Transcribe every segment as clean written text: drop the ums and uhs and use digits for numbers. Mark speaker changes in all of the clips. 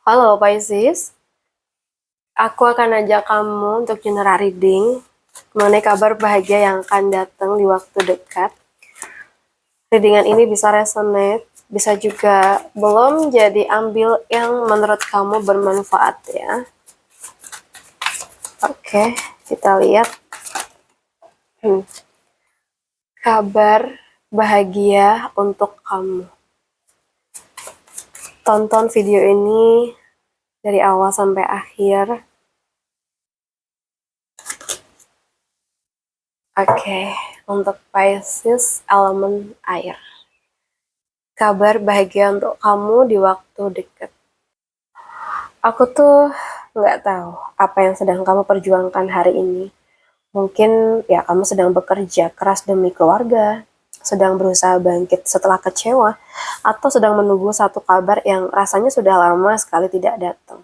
Speaker 1: Halo Pisces, aku akan ajak kamu untuk general reading mengenai kabar bahagia yang akan datang di waktu dekat. Readingan ini bisa resonate, bisa juga belum, jadi ambil yang menurut kamu bermanfaat ya. Oke, kita lihat. Kabar bahagia untuk kamu. Tonton video ini dari awal sampai akhir. Oke, untuk Pisces elemen air. Kabar bahagia untuk kamu di waktu dekat. Aku tuh nggak tahu apa yang sedang kamu perjuangkan hari ini. Mungkin ya kamu sedang bekerja keras demi keluarga, sedang berusaha bangkit setelah kecewa, atau sedang menunggu satu kabar yang rasanya sudah lama sekali tidak datang.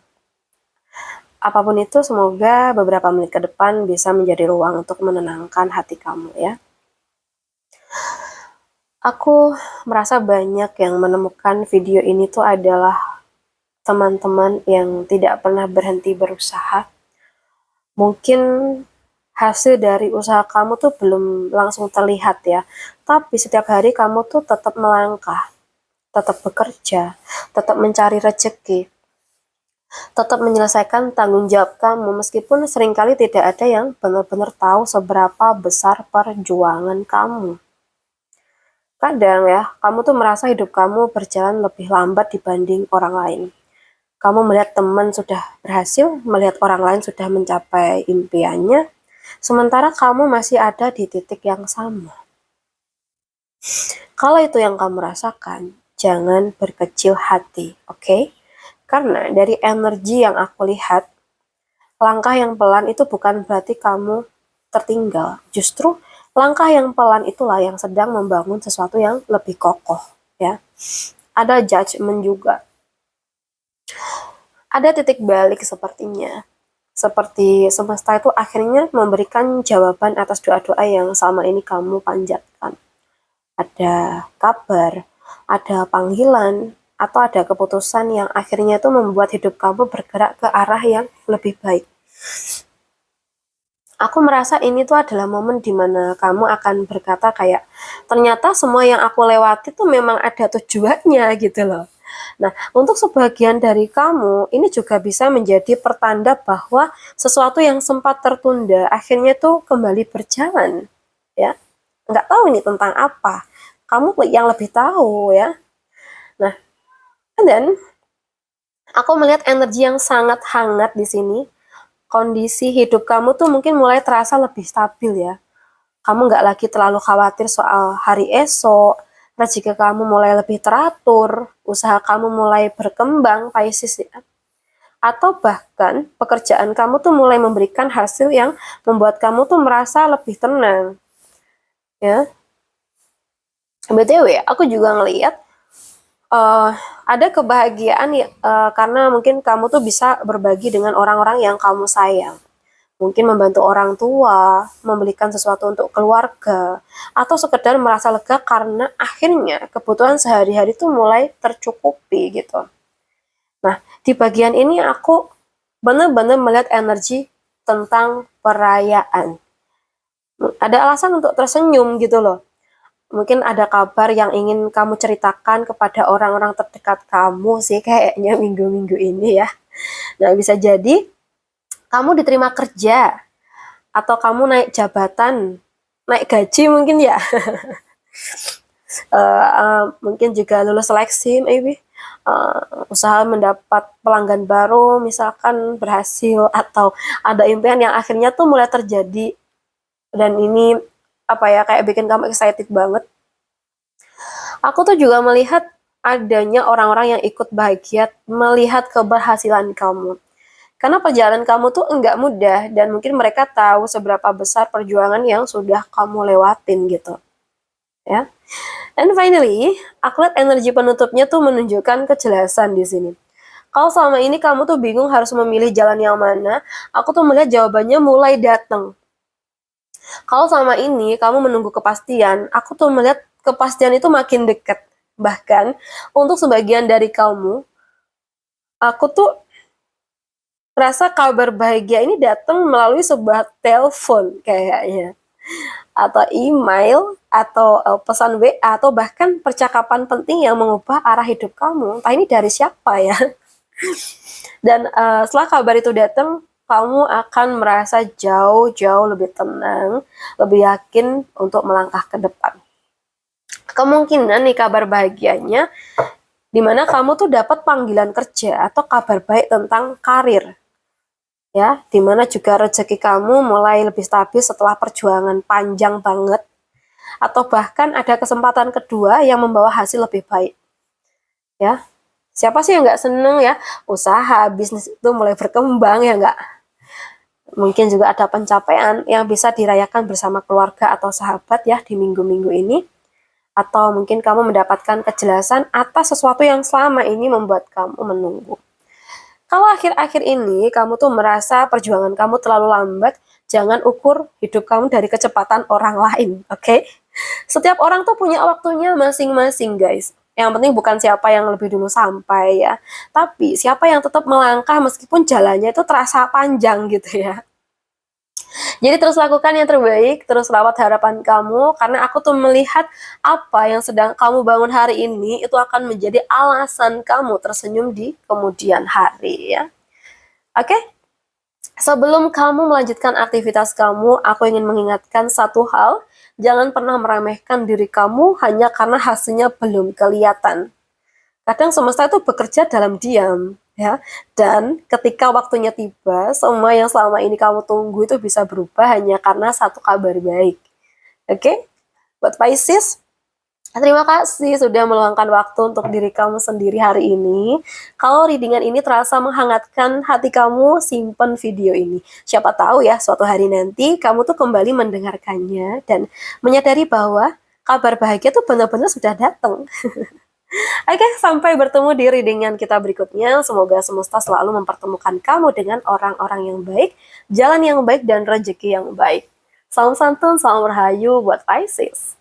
Speaker 1: Apapun itu, semoga beberapa menit ke depan bisa menjadi ruang untuk menenangkan hati kamu ya. Aku merasa banyak yang menemukan video ini tuh adalah teman-teman yang tidak pernah berhenti berusaha. Mungkin hasil dari usaha kamu tuh belum langsung terlihat ya, tapi setiap hari kamu tuh tetap melangkah, tetap bekerja, tetap mencari rezeki, tetap menyelesaikan tanggung jawab kamu meskipun seringkali tidak ada yang benar-benar tahu seberapa besar perjuangan kamu. Kadang ya, kamu tuh merasa hidup kamu berjalan lebih lambat dibanding orang lain. Kamu melihat teman sudah berhasil, melihat orang lain sudah mencapai impiannya, sementara kamu masih ada di titik yang sama. Kalau itu yang kamu rasakan, jangan berkecil hati, oke? Karena dari energi yang aku lihat, langkah yang pelan itu bukan berarti kamu tertinggal. Justru langkah yang pelan itulah yang sedang membangun sesuatu yang lebih kokoh, ya. Ada judgment juga. Ada titik balik sepertinya. Seperti semesta itu akhirnya memberikan jawaban atas doa-doa yang selama ini kamu panjatkan. Ada kabar, ada panggilan, atau ada keputusan yang akhirnya itu membuat hidup kamu bergerak ke arah yang lebih baik. Aku merasa ini tuh adalah momen dimana kamu akan berkata kayak, ternyata semua yang aku lewati tuh memang ada tujuannya gitu loh. Nah, untuk sebagian dari kamu, ini juga bisa menjadi pertanda bahwa sesuatu yang sempat tertunda akhirnya tuh kembali berjalan, ya. Nggak tahu ini tentang apa. Kamu yang lebih tahu, ya. Nah, dan aku melihat energi yang sangat hangat di sini. Kondisi hidup kamu tuh mungkin mulai terasa lebih stabil ya. Kamu nggak lagi terlalu khawatir soal hari esok, rezeki kamu mulai lebih teratur, usaha kamu mulai berkembang, Pisces ya. Atau bahkan pekerjaan kamu tuh mulai memberikan hasil yang membuat kamu tuh merasa lebih tenang. Ya. BTW, aku juga ngelihat ada kebahagiaan ya, karena mungkin kamu tuh bisa berbagi dengan orang-orang yang kamu sayang. Mungkin membantu orang tua, membelikan sesuatu untuk keluarga, atau sekedar merasa lega karena akhirnya kebutuhan sehari-hari tuh mulai tercukupi gitu. Nah, di bagian ini aku benar-benar melihat energi tentang perayaan. Ada alasan untuk tersenyum gitu loh. Mungkin ada kabar yang ingin kamu ceritakan kepada orang-orang terdekat kamu sih kayaknya minggu-minggu ini ya. Nah, bisa jadi kamu diterima kerja, atau kamu naik jabatan, naik gaji mungkin ya. Mungkin juga lulus seleksi maybe. Usaha mendapat pelanggan baru misalkan berhasil, atau ada impian yang akhirnya tuh mulai terjadi, dan ini apa ya, kayak bikin kamu excited banget. Aku tuh juga melihat adanya orang-orang yang ikut bahagia melihat keberhasilan kamu. Karena perjalanan kamu tuh enggak mudah, dan mungkin mereka tahu seberapa besar perjuangan yang sudah kamu lewatin gitu. Ya. And finally, aku lihat energi penutupnya tuh menunjukkan kejelasan di sini. Kalau selama ini kamu tuh bingung harus memilih jalan yang mana, aku tuh melihat jawabannya mulai datang. Kalau selama ini kamu menunggu kepastian, aku tuh melihat kepastian itu makin dekat. Bahkan untuk sebagian dari kamu, Aku tuh rasa kabar bahagia ini datang melalui sebuah telepon kayaknya, atau email, atau pesan WA, atau bahkan percakapan penting yang mengubah arah hidup kamu. Entah ini dari siapa ya. Dan setelah kabar itu datang, kamu akan merasa jauh-jauh lebih tenang, lebih yakin untuk melangkah ke depan. Kemungkinan nih kabar bahagianya dimana kamu tuh dapat panggilan kerja atau kabar baik tentang karir, ya, dimana juga rezeki kamu mulai lebih stabil setelah perjuangan panjang banget, atau bahkan ada kesempatan kedua yang membawa hasil lebih baik, ya. Siapa sih yang nggak seneng ya, usaha bisnis itu mulai berkembang, ya nggak? Mungkin juga ada pencapaian yang bisa dirayakan bersama keluarga atau sahabat ya di minggu-minggu ini, atau mungkin kamu mendapatkan kejelasan atas sesuatu yang selama ini membuat kamu menunggu. Kalau akhir-akhir ini kamu tuh merasa perjuangan kamu terlalu lambat, jangan ukur hidup kamu dari kecepatan orang lain, oke? Setiap orang tuh punya waktunya masing-masing, guys. Yang penting bukan siapa yang lebih dulu sampai ya, tapi siapa yang tetap melangkah meskipun jalannya itu terasa panjang gitu ya. Jadi terus lakukan yang terbaik, terus rawat harapan kamu, karena aku tuh melihat apa yang sedang kamu bangun hari ini itu akan menjadi alasan kamu tersenyum di kemudian hari ya. Oke? Sebelum kamu melanjutkan aktivitas kamu, aku ingin mengingatkan satu hal, jangan pernah meremehkan diri kamu hanya karena hasilnya belum kelihatan. Kadang semesta itu bekerja dalam diam, ya. Dan ketika waktunya tiba, semua yang selama ini kamu tunggu itu bisa berubah hanya karena satu kabar baik. Oke? Buat Pisces, terima kasih sudah meluangkan waktu untuk diri kamu sendiri hari ini. Kalau readingan ini terasa menghangatkan hati kamu, simpen video ini. Siapa tahu ya, suatu hari nanti kamu tuh kembali mendengarkannya dan menyadari bahwa kabar bahagia tuh benar-benar sudah datang. Oke, sampai bertemu di readingan kita berikutnya. Semoga semesta selalu mempertemukan kamu dengan orang-orang yang baik, jalan yang baik, dan rezeki yang baik. Salam santun, salam rahayu buat Pisces.